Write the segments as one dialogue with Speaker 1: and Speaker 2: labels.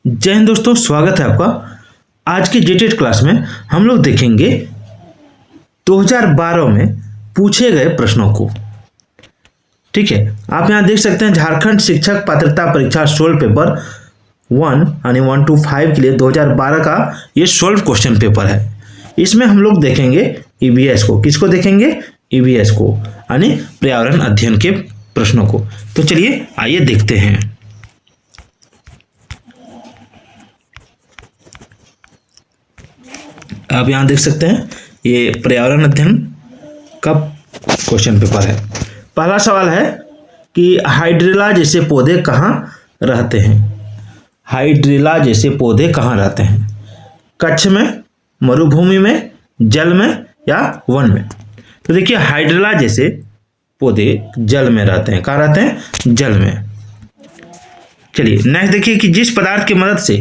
Speaker 1: जय हिंद दोस्तों, स्वागत है आपका। आज के जेटेड क्लास में हम लोग देखेंगे 2012 में पूछे गए प्रश्नों को। ठीक है, आप यहाँ देख सकते हैं झारखंड शिक्षक पात्रता परीक्षा सोल्व पेपर 1 यानी 1 to 5 के लिए 2012 का ये सोल्व क्वेश्चन पेपर है। इसमें हम लोग देखेंगे ईवीएस को। किसको देखेंगे? ईवीएस को, यानी पर्यावरण अध्ययन के प्रश्नों को। तो चलिए आइए देखते हैं। आप यहाँ देख सकते हैं ये पर्यावरण अध्ययन का क्वेश्चन पेपर है। पहला सवाल है कि हाइड्रिला जैसे पौधे कहाँ रहते हैं? हाइड्रिला जैसे पौधे कहाँ रहते हैं? कच्छ में, मरुभूमि में, जल में या वन में? तो देखिए हाइड्रिला जैसे पौधे जल में रहते हैं। कहाँ रहते हैं? जल में। चलिए नेक्स्ट देखिए कि जिस पदार्थ की मदद से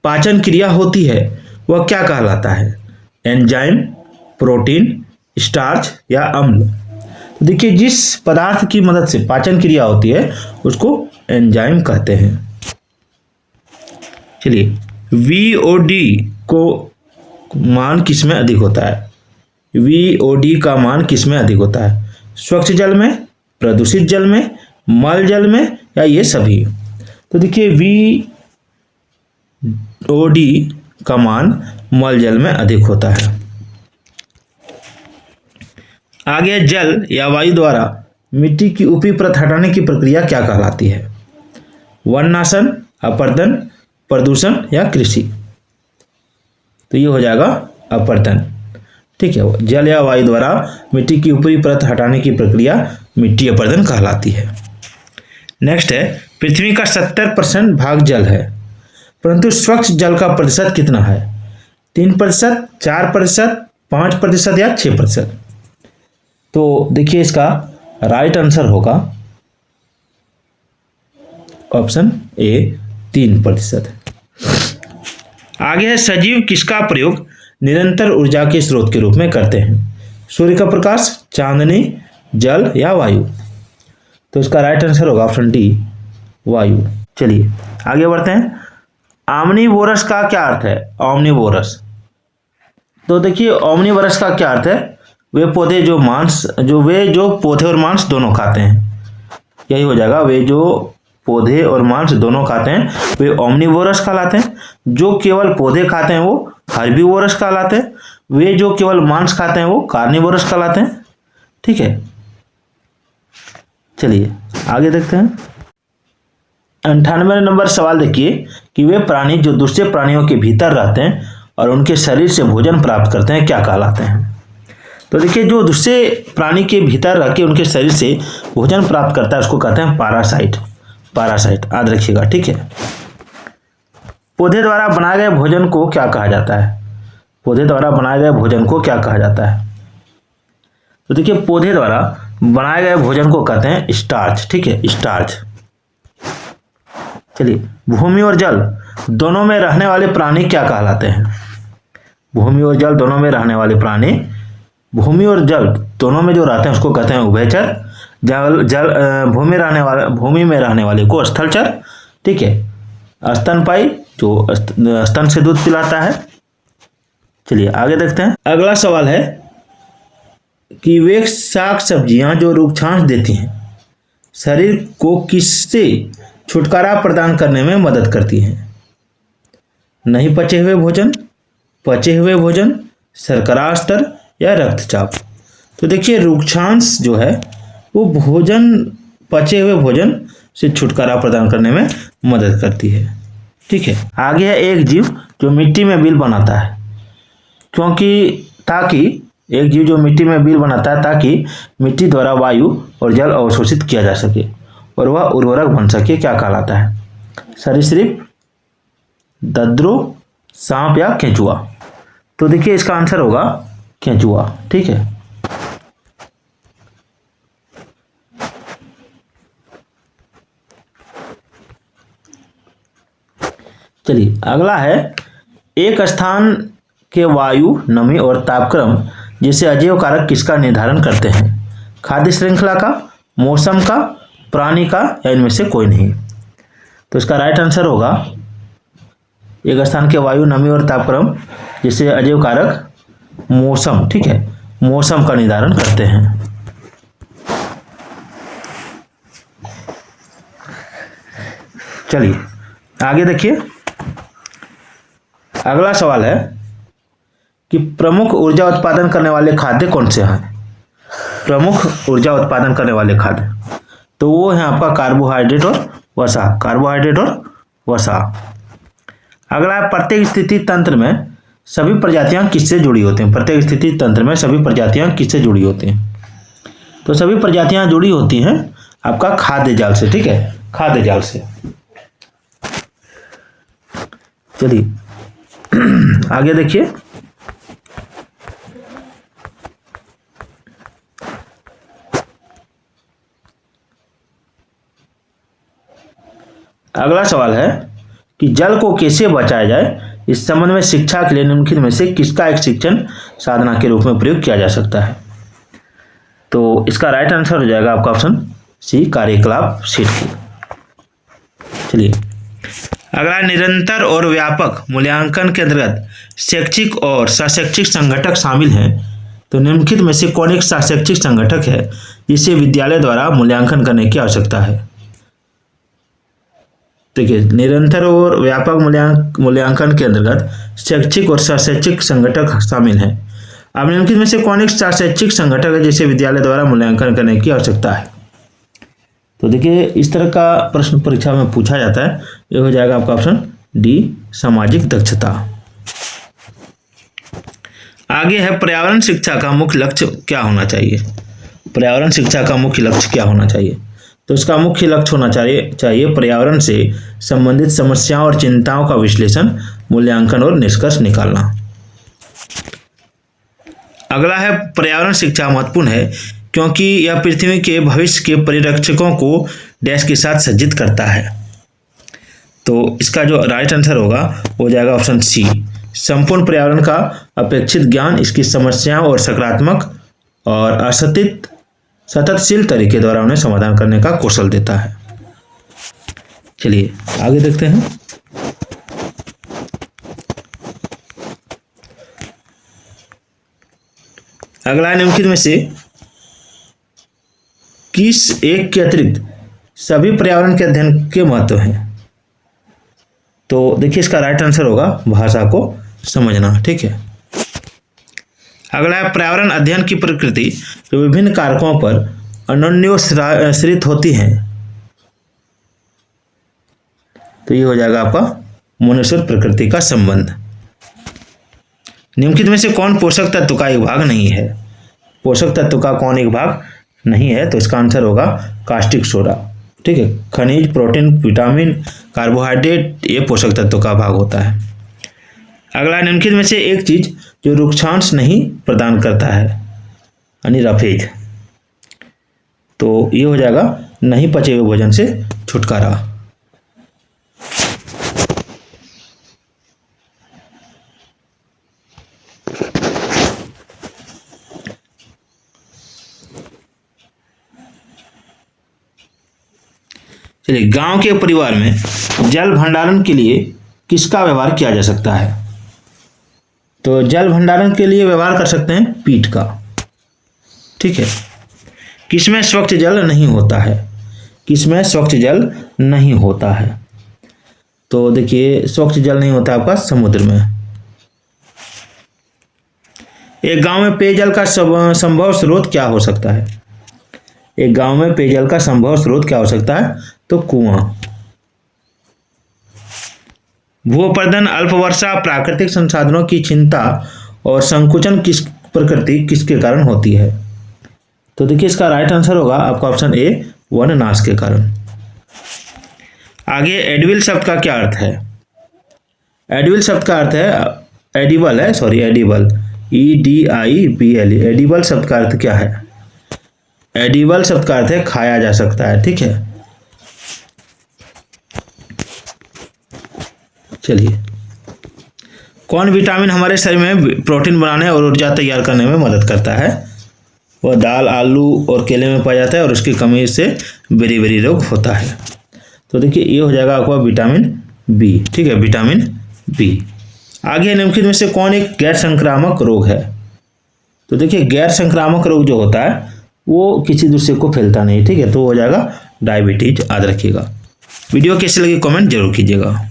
Speaker 1: पाचन क्रिया होती है वह क्या कहलाता है? एंजाइम, प्रोटीन, स्टार्च या अम्ल? तो देखिए जिस पदार्थ की मदद से पाचन क्रिया होती है उसको एंजाइम कहते हैं। चलिए VOD को मान किसमें अधिक होता है? VOD का मान किसमें अधिक होता है? स्वच्छ जल में, प्रदूषित जल में, मल जल में या ये सभी? तो देखिए VOD का मान मल जल में अधिक होता है। आगे जल या वायु द्वारा मिट्टी की ऊपरी परत हटाने की प्रक्रिया क्या कहलाती है? वननाशन, अपर्दन, प्रदूषण या कृषि? तो ये हो जाएगा अपर्दन। ठीक है, जल या वायु द्वारा मिट्टी की ऊपरी परत हटाने की प्रक्रिया मिट्टी अपर्दन कहलाती है। नेक्स्ट है पृथ्वी का 70% भाग जल है, परंतु स्वच्छ जल का प्रतिशत कितना है? 3%, 4%, 5% या 6%? तो देखिए इसका राइट आंसर होगा ऑप्शन ए 3%। आगे है सजीव किसका प्रयोग निरंतर ऊर्जा के स्रोत के रूप में करते हैं? सूर्य का प्रकाश, चांदनी, जल या वायु? तो इसका राइट आंसर होगा ऑप्शन डी वायु। चलिए आगे बढ़ते हैं। ओमनीवोरस का क्या अर्थ है? ओमनीवोरस। तो देखिए ओमनीवोरस का क्या अर्थ है? वे पौधे जो पौधे और मांस दोनों खाते हैं। यही हो जाएगा, वे जो पौधे और मांस दोनों खाते हैं वे ओमनीवोरस कहलाते हैं। जो केवल पौधे खाते हैं वो हर्बीवोरस कहलाते हैं। वे जो केवल मांस खाते हैं वो कार्निवोरस कहलाते हैं। ठीक है, चलिए आगे देखते हैं। 98 नंबर सवाल देखिए कि वे प्राणी जो दूसरे प्राणियों के भीतर रहते हैं और उनके शरीर से भोजन प्राप्त करते हैं क्या कहलाते हैं? तो देखिए जो दूसरे प्राणी के भीतर रह के उनके शरीर से भोजन प्राप्त करता है उसको कहते हैं पैरासाइट। पैरासाइट याद रखिएगा। ठीक है, पौधे द्वारा बनाए गए भोजन को क्या कहा जाता है? पौधे द्वारा बनाए गए भोजन को क्या कहा जाता है? तो देखिए पौधे द्वारा बनाए गए भोजन को कहते हैं स्टार्च। ठीक है, स्टार्च। चलिए भूमि और जल दोनों में रहने वाले प्राणी क्या कहलाते हैं? भूमि और जल दोनों में रहने वाले प्राणी, भूमि और जल दोनों में जो रहते हैं उसको कहते हैं उभयचर। भूमि में रहने वाले को स्थलचर। ठीक है, स्तनपायी जो स्तन से दूध पिलाता है। चलिए आगे देखते हैं। अगला सवाल है कि वे साग सब्जियां जो रूक्षांश देती हैं शरीर को किससे छुटकारा प्रदान करने में मदद करती हैं? नहीं पचे हुए भोजन, पचे हुए भोजन, शर्करा स्तर या रक्तचाप? तो देखिए रूक्षांश जो है वो पचे हुए भोजन से छुटकारा प्रदान करने में मदद करती है। ठीक है, आगे है एक जीव जो मिट्टी में बिल बनाता है ताकि मिट्टी द्वारा वायु और जल अवशोषित किया जा सके और वह उर्वरक बन सके। क्या कहलाता है? सरीसृप, दद्रो, सांप या केंचुआ? तो देखिए इसका आंसर होगा केंचुआ। ठीक है, चलिए अगला है एक स्थान के वायु, नमी और तापक्रम जैसे अजैव कारक किसका निर्धारण करते हैं? खाद्य श्रृंखला का, मौसम का, प्राणी का या इनमें से कोई नहीं? तो इसका राइट आंसर होगा एक स्थान के वायु, नमी और तापक्रम जिसे अजैव कारक मौसम, ठीक है, मौसम का निर्धारण करते हैं। चलिए आगे देखिए, अगला सवाल है कि प्रमुख ऊर्जा उत्पादन करने वाले खाद्य कौन से हैं। प्रमुख ऊर्जा उत्पादन करने वाले खाद्य, तो वो है आपका कार्बोहाइड्रेट और वसा, कार्बोहाइड्रेट और वसा। अगला है प्रत्येक स्थिति तंत्र में सभी प्रजातियां किससे जुड़ी होती हैं। प्रत्येक स्थिति तंत्र में सभी प्रजातियां किससे जुड़ी होती हैं, तो सभी प्रजातियां जुड़ी होती हैं आपका खाद्य जाल से, ठीक है, खाद्य जाल से। चलिए आगे देखिए, अगला सवाल है कि जल को कैसे बचाया जाए। इस संबंध में शिक्षा के लिए निम्नलिखित में से किसका एक शिक्षण साधना के रूप में प्रयोग किया जा सकता है। तो इसका राइट आंसर हो जाएगा आपका ऑप्शन सी, कार्यकलाप शीट की। चलिए अगला, निरंतर और व्यापक मूल्यांकन के अंतर्गत शैक्षिक और सशैक्षिक संगठक शामिल हैं, तो निम्नलिखित में से कौन एक सशैक्षिक संगठक है जिसे विद्यालय द्वारा मूल्यांकन करने की आवश्यकता है। देखिए, निरंतर और व्यापक मूल्यांकन के अंतर्गत शैक्षिक और सशैक्षिक संगठक शामिल हैं। अब निम्नलिखित में से कौन एक सशैक्षिक संगठक है जिसे विद्यालय द्वारा मूल्यांकन करने की आवश्यकता है। तो देखिए, इस तरह का प्रश्न परीक्षा में पूछा जाता है। ये हो जाएगा आपका ऑप्शन डी, सामाजिक दक्षता। आगे है पर्यावरण शिक्षा का मुख्य लक्ष्य क्या होना चाहिए। पर्यावरण शिक्षा का मुख्य लक्ष्य क्या होना चाहिए, तो इसका मुख्य लक्ष्य होना चाहिए पर्यावरण से संबंधित समस्याओं और चिंताओं का विश्लेषण, मूल्यांकन और निष्कर्ष निकालना। अगला है, पर्यावरण शिक्षा महत्वपूर्ण है क्योंकि यह पृथ्वी के भविष्य के परिरक्षकों को डैश के साथ सज्जित करता है। तो इसका जो राइट आंसर होगा हो जाएगा ऑप्शन सी, संपूर्ण पर्यावरण का अपेक्षित ज्ञान इसकी समस्याओं और सकारात्मक और सततशील तरीके द्वारा उन्हें समाधान करने का कौशल देता है। चलिए आगे देखते हैं। अगला, निम्नलिखित में से किस एक के अतिरिक्त सभी पर्यावरण के अध्ययन के महत्व हैं। तो देखिए, इसका राइट आंसर होगा भाषा को समझना, ठीक है। अगला है, पर्यावरण अध्ययन की प्रकृति जो विभिन्न कारकों पर अन्योन्याश्रित होती हैं, तो ये हो जाएगा आपका मोनोसर प्रकृति का संबंध। निम्नलिखित में से कौन पोषक तत्व का एक भाग नहीं है। पोषक तत्व का कौन एक भाग नहीं है, तो इसका आंसर होगा कास्टिक सोडा, ठीक है। खनिज, प्रोटीन, विटामिन, कार्बोहाइड्रेट ये पोषक तत्व का भाग होता है। अगला, निम्नलिखित में से एक चीज जो रुक्षांश नहीं प्रदान करता है, यानी रफेज, तो ये हो जाएगा नहीं पचे हुए भोजन से छुटकारा। चलिए, गांव के परिवार में जल भंडारण के लिए किसका व्यवहार किया जा सकता है। तो जल भंडारण के लिए व्यवहार कर सकते हैं पीठ का, ठीक है। किसमें स्वच्छ जल नहीं होता है, किसमें स्वच्छ जल नहीं होता है, तो देखिए स्वच्छ जल नहीं होता आपका समुद्र में। एक गांव में पेयजल का संभव स्रोत क्या हो सकता है। एक गांव में पेयजल का संभव स्रोत क्या हो सकता है, तो कुआं। भूअपर्दन, अल्प वर्षा, प्राकृतिक संसाधनों की चिंता और संकुचन किस प्रकृति किसके कारण होती है। तो देखिए, इसका राइट आंसर होगा आपका ऑप्शन ए, वन नाश के कारण। आगे, एडिबल शब्द का क्या अर्थ है। एडिबल शब्द का अर्थ है एडिबल है, सॉरी एडिबल, EDIBL। एडिबल शब्द का अर्थ क्या है। एडिबल शब्द का अर्थ है खाया जा सकता है, ठीक है। चलिए, कौन विटामिन हमारे शरीर में प्रोटीन बनाने और ऊर्जा तैयार करने में मदद करता है। वह दाल, आलू और केले में पाया जाता है और उसकी कमी से बेरी रोग होता है। तो देखिए, ये हो जाएगा आपका विटामिन बी, ठीक है, विटामिन बी। आगे निम्नलिखित में से कौन एक गैर संक्रामक रोग है? तो देखिए गैर संक्रामक रोग जो होता है वो किसी दूसरे को फैलता नहीं, ठीक है, तो हो जाएगा डायबिटीज, याद रखिएगा। वीडियो कैसी लगी कमेंट जरूर कीजिएगा।